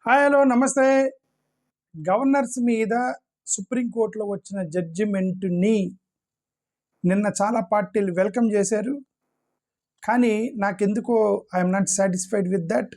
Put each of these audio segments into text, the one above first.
Hi hello నమస్తే. Governors మీద సుప్రీంకోర్టులో వచ్చిన జడ్జిమెంట్ని నిన్న చాలా పార్టీలు వెల్కమ్ చేశారు. కానీ నాకెందుకో I'm not satisfied with that.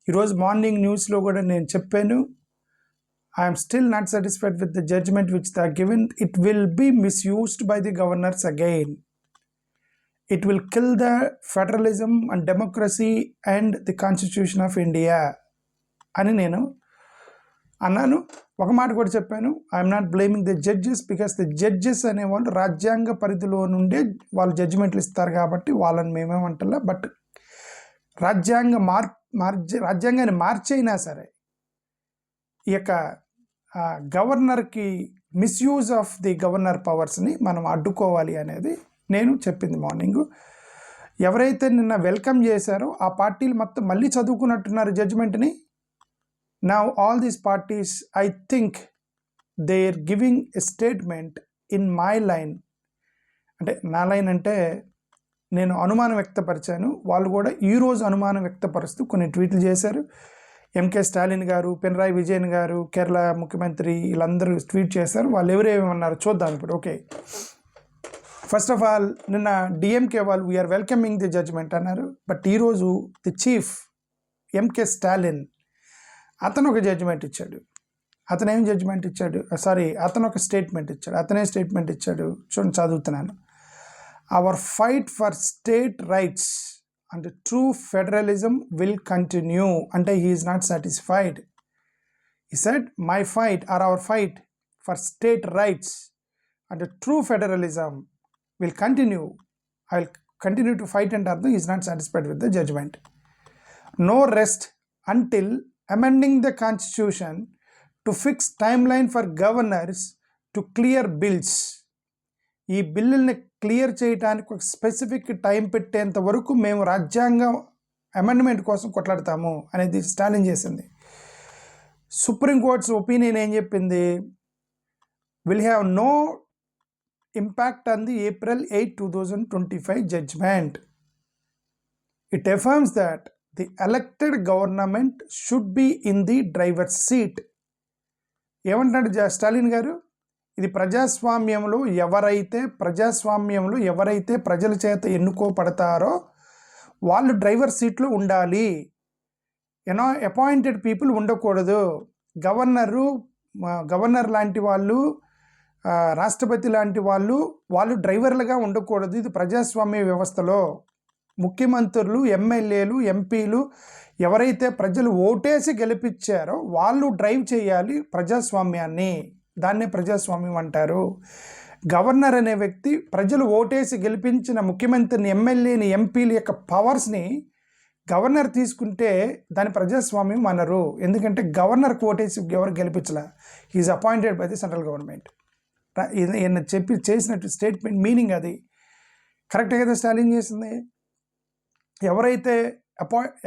ఈరోజు మార్నింగ్ న్యూస్లో కూడా నేను చెప్పాను, I'm still not satisfied with the judgement which they are given. It will be misused by the governors again. It will kill the federalism and democracy and the constitution of India అని నేను అన్నాను. ఒక మాట కూడా చెప్పాను, I'm not blaming the judges because the judges అనేవాళ్ళు రాజ్యాంగ పరిధిలో నుండే వాళ్ళు జడ్జిమెంట్లు ఇస్తారు కాబట్టి వాళ్ళని మేమేమంటలా. బట్ రాజ్యాంగాన్ని మార్చైనా సరే ఈ యొక్క గవర్నర్కి మిస్యూజ్ ఆఫ్ ది గవర్నర్ పవర్స్ని మనం అడ్డుకోవాలి అనేది నేను చెప్పింది మార్నింగ్. ఎవరైతే నిన్న వెల్కమ్ చేశారో ఆ పార్టీలు మొత్తం మళ్ళీ చదువుకున్నట్టున్నారు జడ్జిమెంట్ని. Now all these parties, I think they're giving a statement in my line. అంటే నా లైన్ అంటే నేను అనుమానం వ్యక్తపరిచాను, వాళ్ళు కూడా ఈరోజు అనుమానం వ్యక్తపరుస్తూ కొన్ని ట్వీట్లు చేశారు. ఎంకే స్టాలిన్ గారు, పినరాయి విజయన్ గారు, కేరళ ముఖ్యమంత్రి వీళ్ళందరూ ట్వీట్ చేశారు. వాళ్ళు ఎవరేమన్నారు చూద్దాం ఇప్పుడు. ఓకే, ఫస్ట్ ఆఫ్ ఆల్ నిన్న డిఎంకే వాళ్ళు వీఆర్ వెల్కమింగ్ ది జడ్జిమెంట్ అన్నారు. బట్ ఈరోజు ది చీఫ్ ఎంకే స్టాలిన్ అతను ఒక జడ్జిమెంట్ ఇచ్చాడు. అతను ఒక స్టేట్మెంట్ ఇచ్చాడు. అతనే స్టేట్మెంట్ ఇచ్చాడు, చూడండి చదువుతున్నాను. Our fight for state rights and true federalism will continue. అంటే he is not satisfied. He said my fight or our fight for state rights and true federalism will continue. I will continue to fight అంటే అర్థం is not satisfied with the judgment. No rest until amending the constitution to fix timeline for governors to clear bills. ఈ బిల్లుల్ని clear చేయడానికి ఒక specific time పెట్టేంత వరకు మేము రాజ్యాంగ amendment కోసం కొట్లాడతాము అనేది స్టాలిన్ చేసింది. సుప్రీంకోర్ట్స్ ఒపీనియన్ ఏం చెప్పింది? Will have no impact on the April 8, 2025 judgment. It affirms that the elected government should be in the driver's seat. ఏమంటాడు స్టాలిన్ గారు? ఇది ప్రజాస్వామ్యంలో ఎవరైతే ప్రజల చేత ఎన్నుకోబడతారో వాళ్ళు డ్రైవర్ సీట్లో ఉండాలి. అపాయింటెడ్ పీపుల్ ఉండకూడదు. గవర్నర్ లాంటి వాళ్ళు, రాష్ట్రపతి లాంటి వాళ్ళు డ్రైవర్లుగా ఉండకూడదు. ఇది ప్రజాస్వామ్య వ్యవస్థలో ముఖ్యమంత్రులు, ఎమ్మెల్యేలు, ఎంపీలు ఎవరైతే ప్రజలు ఓటేసి గెలిపించారో వాళ్ళు డ్రైవ్ చేయాలి ప్రజాస్వామ్యాన్ని. దాన్నే ప్రజాస్వామ్యం అంటారు. గవర్నర్ అనే వ్యక్తి ప్రజలు ఓటేసి గెలిపించిన ముఖ్యమంత్రిని, ఎమ్మెల్యేని, ఎంపీల యొక్క పవర్స్ని గవర్నర్ తీసుకుంటే దాని ప్రజాస్వామ్యం అనరు. ఎందుకంటే గవర్నర్కి ఓటేసి ఎవరు గెలిపించలే. Is appointed by the central government. ఈయన చేసినట్టు స్టేట్మెంట్ మీనింగ్ అది కరెక్టే కదా స్టాలిన్ చేసింది. ఎవరైతే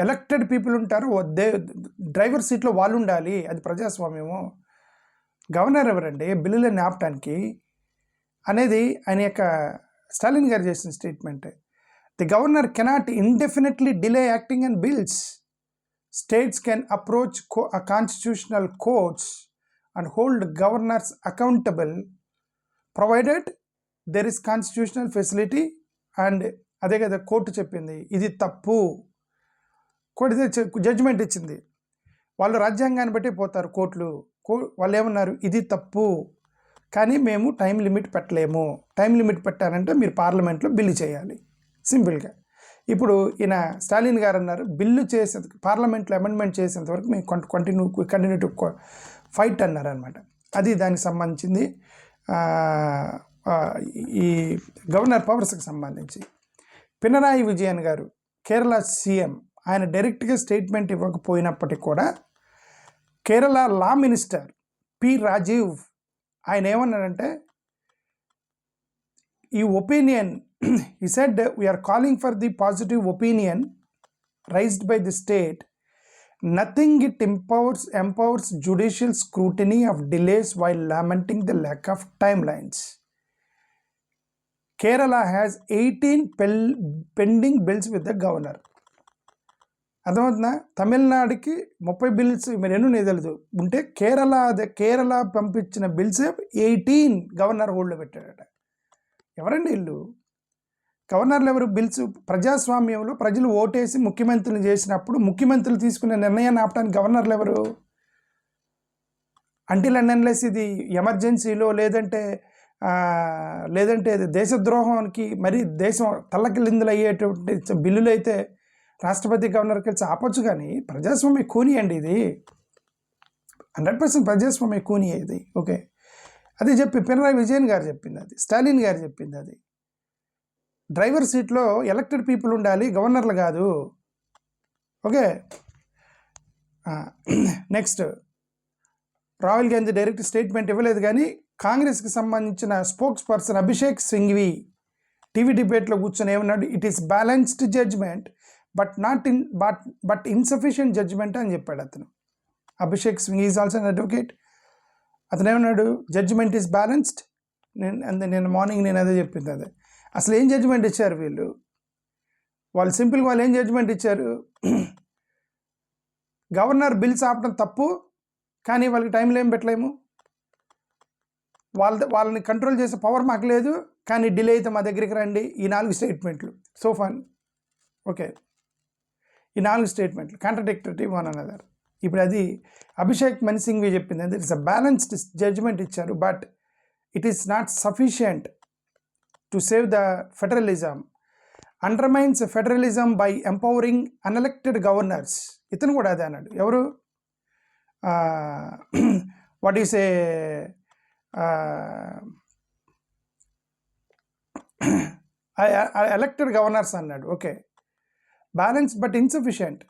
ఎలక్టెడ్ పీపుల్ ఉంటారో డ్రైవర్ సీట్లో వాళ్ళు ఉండాలి. అది ప్రజాస్వామ్యము. గవర్నర్ ఎవరండి బిల్లులన్నీ ఆపటానికి అనేది ఆయన యొక్క స్టాలిన్ గారు చేసిన statement. The governor cannot indefinitely delay acting and bills. States can approach constitutional courts and hold governors accountable provided there is constitutional facility. And అదే కదా కోర్టు చెప్పింది, ఇది తప్పు. కోర్టు జడ్జిమెంట్ ఇచ్చింది. వాళ్ళు రాజ్యాంగాన్ని బట్టి పోతారు కోర్టులు. వాళ్ళు ఏమన్నారు? ఇది తప్పు, కానీ మేము టైం లిమిట్ పెట్టలేము. టైం లిమిట్ పెట్టాలంటే మీరు పార్లమెంట్లో బిల్లు చేయాలి, సింపుల్గా. ఇప్పుడు ఈయన స్టాలిన్ గారు అన్నారు, బిల్లు చేసేందుకు పార్లమెంట్లో అమెండ్మెంట్ చేసేంత వరకు మేము కంటిన్యూ టు ఫైట్ అన్నారు అనమాట. అది దానికి సంబంధించింది, ఈ గవర్నర్ పవర్స్కి సంబంధించి. పినరాయి విజయన్ గారు, కేరళ సీఎం, ఆయన డైరెక్ట్గా స్టేట్మెంట్ ఇవ్వకపోయినప్పటికీ కూడా Kerala law minister P Rajeev ఆయన ఏమన్నాడంటే, ఈ opinion he said we are calling for the positive opinion raised by the state. Nothing it empowers judicial scrutiny of delays while lamenting the lack of timelines. Kerala has 18 pending bills with the governor. అర్థమవుతుందా? తమిళనాడుకి 30 bills మీరు ఎన్నో తెలియదు ఉంటే కేరళ పంపించిన bills 18 governor హోల్డ్లో పెట్టాడట. ఎవరండి వీళ్ళు? గవర్నర్లు ఎవరు? బిల్స్ ప్రజాస్వామ్యంలో ప్రజలు ఓటేసి ముఖ్యమంత్రులు చేసినప్పుడు ముఖ్యమంత్రులు తీసుకునే నిర్ణయాన్ని ఆపడానికి గవర్నర్లు ఎవరు? అంటిల్ అండ్ అన్లెస్ ఇది ఎమర్జెన్సీలో లేదంటే దేశద్రోహానికి మరి దేశం తల్లకిలిందులు అయ్యేటువంటి బిల్లులు అయితే రాష్ట్రపతి గవర్నర్ కలిసి ఆపొచ్చు. కానీ ప్రజాస్వామ్య కూని అండి ఇది, 100% ప్రజాస్వామ్య కూని ఇది. ఓకే, అది చెప్పి పినరాయి విజయన్ గారు చెప్పింది, అది స్టాలిన్ గారు చెప్పింది. అది డ్రైవర్ సీట్లో ఎలక్టెడ్ పీపుల్ ఉండాలి, గవర్నర్లు కాదు. Okay, next Rahul Gandhi direct statement ఇవ్వలేదు, కానీ కాంగ్రెస్కి సంబంధించిన spokesperson Abhishek Singhvi TV డిబేట్లో కూర్చొని ఏమన్నాడు, it is balanced judgement but insufficient judgement అని చెప్పాడు అతను. Abhishek Singhvi is also an advocate. అతను ఏమన్నాడు, జడ్జ్మెంట్ ఈజ్ బ్యాలెన్స్డ్. నేను మార్నింగ్ నేను అదే చెప్పింది. అదే అసలు ఏం జడ్జ్మెంట్ ఇచ్చారు వీళ్ళు? వాళ్ళు సింపుల్గా వాళ్ళు ఏం జడ్జ్మెంట్ ఇచ్చారు, గవర్నర్ బిల్స్ ఆపడం తప్పు, కానీ వాళ్ళకి టైంలో ఏం పెట్టలేము, వాళ్ళని కంట్రోల్ చేసే పవర్ మాకు లేదు, కానీ డిలే అయితే మా దగ్గరికి రండి. ఈ 4 స్టేట్మెంట్లు సో ఫన్. ఓకే, ఈ 4 స్టేట్మెంట్లు కాంట్రడిక్టరీ వన్ అనదర్. ఇప్పుడు అది అభిషేక్ మను సింఘ్వి చెప్పింది, అంటే ఇట్స్ అ బ్యాలెన్స్డ్ జడ్జ్మెంట్ ఇచ్చారు, but it is not sufficient to save the federalism, undermines federalism by empowering unelected governors. ఇతను కూడా అదే అన్నాడు. ఎవరు? What is a elected governors అన్నాడు. Okay, balance but insufficient,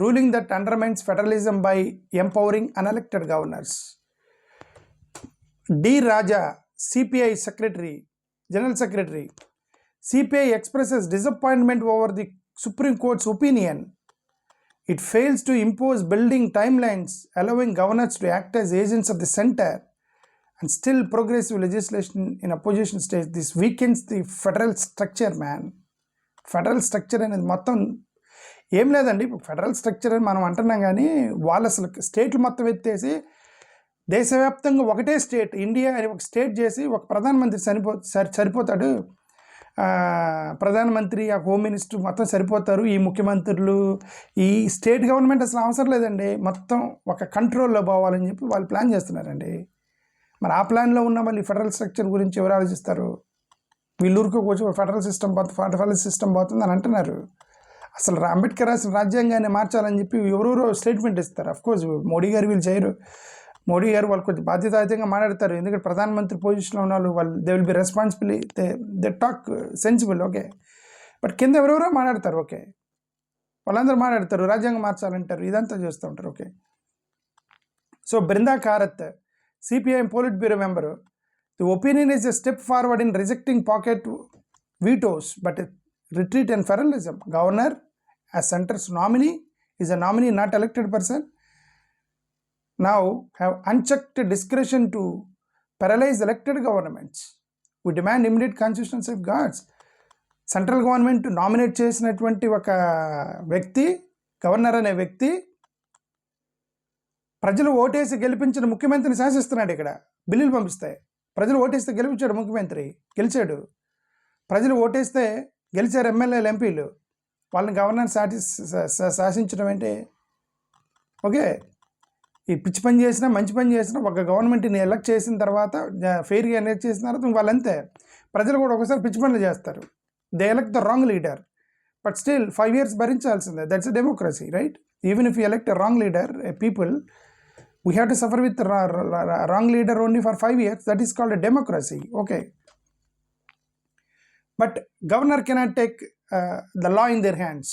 ruling that undermines federalism by empowering unelected governors. D Raja, CPI general secretary, CPI expresses disappointment over the Supreme Court's opinion. It fails to impose building timelines, allowing governors to act as agents of the center, and still progressive legislation in opposition stage. This weakens the federal structure, man. Federal structure అనేది మొత్తం ఏం లేదండి. ఇప్పుడు federal structure అని మనం అంటున్నాం, కానీ వాళ్ళు అసలు స్టేట్లు మొత్తం ఎత్తేసి దేశవ్యాప్తంగా ఒకటే స్టేట్ ఇండియా అని ఒక స్టేట్ చేసి ఒక ప్రధానమంత్రి సరిపోతాడు, ప్రధానమంత్రి, ఆ హోమ్ మినిస్టర్ మొత్తం సరిపోతారు, ఈ ముఖ్యమంత్రులు, ఈ స్టేట్ గవర్నమెంట్ అసలు అవసరం లేదండి, మొత్తం ఒక కంట్రోల్లో పోవాలని చెప్పి వాళ్ళు ప్లాన్ చేస్తున్నారండి. మరి ఆ ప్లాన్లో ఉన్న వాళ్ళు ఈ ఫెడరల్ స్ట్రక్చర్ గురించి ఎవరు ఆలోచిస్తారు? వీళ్ళూరుకో కూర్చో ఫెడరల్ సిస్టమ్ పోతుంది అని అంటున్నారు. అసలు అంబేద్కర్ రాసిన రాజ్యాంగాన్ని మార్చాలని చెప్పి ఎవరెవరో స్టేట్మెంట్ ఇస్తారు. అఫ్కోర్స్ మోడీ గారు వీళ్ళు చేయరు. మోడీ గారు వాళ్ళు కొంచెం బాధ్యతాయుతంగా మాట్లాడతారు, ఎందుకంటే ప్రధానమంత్రి పొజిషన్లో ఉన్న వాళ్ళు they will be responsibility, they talk sensible. Okay, but కింద ఎవరెవరో మాట్లాడతారు. ఓకే, వాళ్ళందరూ మాట్లాడతారు, రాజ్యాంగం మార్చాలంటారు, ఇదంతా చేస్తూ ఉంటారు. Okay, so Brinda Karat, CPIM polit bureau member, the opinion is a step forward in rejecting pocket vetoes but retreat and federalism. Governor as center's nominee is a nominee, not elected person, now have unchecked discretion to paralyze elected governments. We demand immediate constitutional safeguards. Central government nominate చేసినటువంటి ఒక వ్యక్తి, governor అనే వ్యక్తి, ప్రజలు ఓటేసి గెలిపించిన ముఖ్యమంత్రిని శాసిస్తున్నాడు. ఇక్కడ బిల్లులు పంపిస్తాయి. ప్రజలు ఓటేస్తే గెలిపించాడు ముఖ్యమంత్రి, గెలిచాడు. ప్రజలు ఓటేస్తే గెలిచారు ఎమ్మెల్యేలు, ఎంపీలు, వాళ్ళని గవర్నర్ శాసించడం అంటే ఓకే. ఈ పిచ్చి పని చేసినా మంచి పని చేసినా ఒక గవర్నమెంట్ని ఎలక్ట్ చేసిన తర్వాత, ఫెయిర్గా ఎలక్ట్ చేసిన తర్వాత వాళ్ళంతే. ప్రజలు కూడా ఒకసారి పిచ్చి పనులు చేస్తారు. They elect the wrong leader, but still 5 years భరించాల్సిందే. That's a democracy, right? Even if you elect a wrong leader, people we have to suffer with wrong leader only for 5 years. That is called a democracy. Okay, but governor cannot take the law in their hands.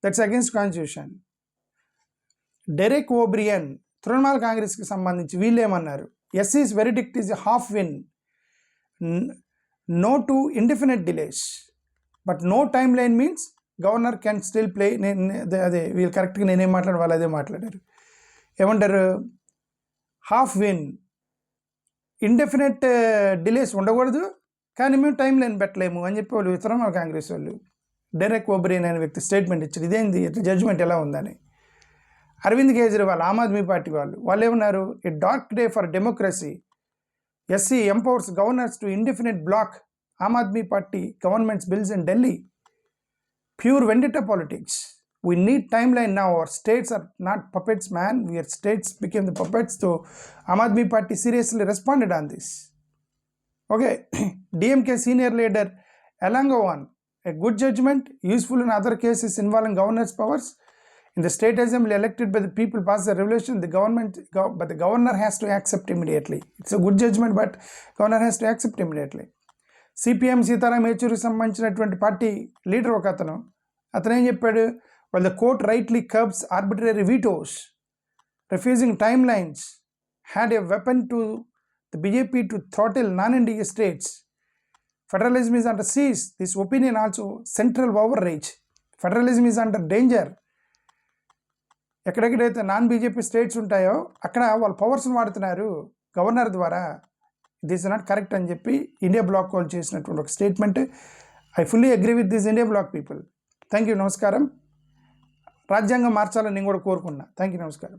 That's against constitution. Derek O'Brien, Trinamool కాంగ్రెస్కి సంబంధించి వీళ్ళు ఏమన్నారు, ఎస్సీస్ verdict is a half win, no to indefinite delays, but no time line means governor can still play. అదే వీళ్ళు కరెక్ట్గా నేనేం మాట్లాడు, వాళ్ళు అదే మాట్లాడారు. ఏమంటారు, హాఫ్ విన్, ఇండెఫినెట్ డిలేస్ ఉండకూడదు, కానీ మేము టైం లైన్ పెట్టలేము అని చెప్పి వాళ్ళు తృణమూల్ కాంగ్రెస్ వాళ్ళు. డెరెక్ ఓబ్రియన్ అనే వ్యక్తి స్టేట్మెంట్ ఇచ్చారు. ఇదేంది జడ్జిమెంట్ ఎలా ఉందని. అరవింద్ కేజ్రీవాల్ ఆమ్ ఆద్మీ పార్టీ వాళ్ళు ఏమన్నారు, a dark day for democracy, SC empowers governors to indefinite block Aam Aadmi party governments bills in Delhi, pure vendetta politics, we need timeline now. Our states are not puppets, man. Our states became the puppets. So Aam Aadmi Party seriously responded on this. Okay, DMK senior leader Elangovan, a good judgment, useful in other cases involving governance powers. In the state assembly elected by the people passed the revolution, but the governor has to accept immediately. It's a good judgment, but governor has to accept immediately. CPM Sitaram Yechuruki సంబంధించినటువంటి party leader ఒక అతను ఏం చెప్పాడు, while the court rightly curbs arbitrary vetoes, refusing timelines, had a weapon to the BJP to throttle non-NDA states. Federalism is under siege. This opinion also central overreach. Federalism is under danger. ఎక్కడెక్కడైతే non BJP states ఉంటాయో అక్కడ వాళ్ళ పవర్స్ని వాడుతున్నారు governor ద్వారా. This is not correct అని చెప్పి India black వాళ్ళు చేసినటువంటి ఒక స్టేట్మెంట్. I fully agree with this India bloc people. Thank you, నమస్కారం. రాజ్యాంగం మార్చాలని నేను కూడా కోరుకున్నా. థ్యాంక్ యూ, నమస్కారం.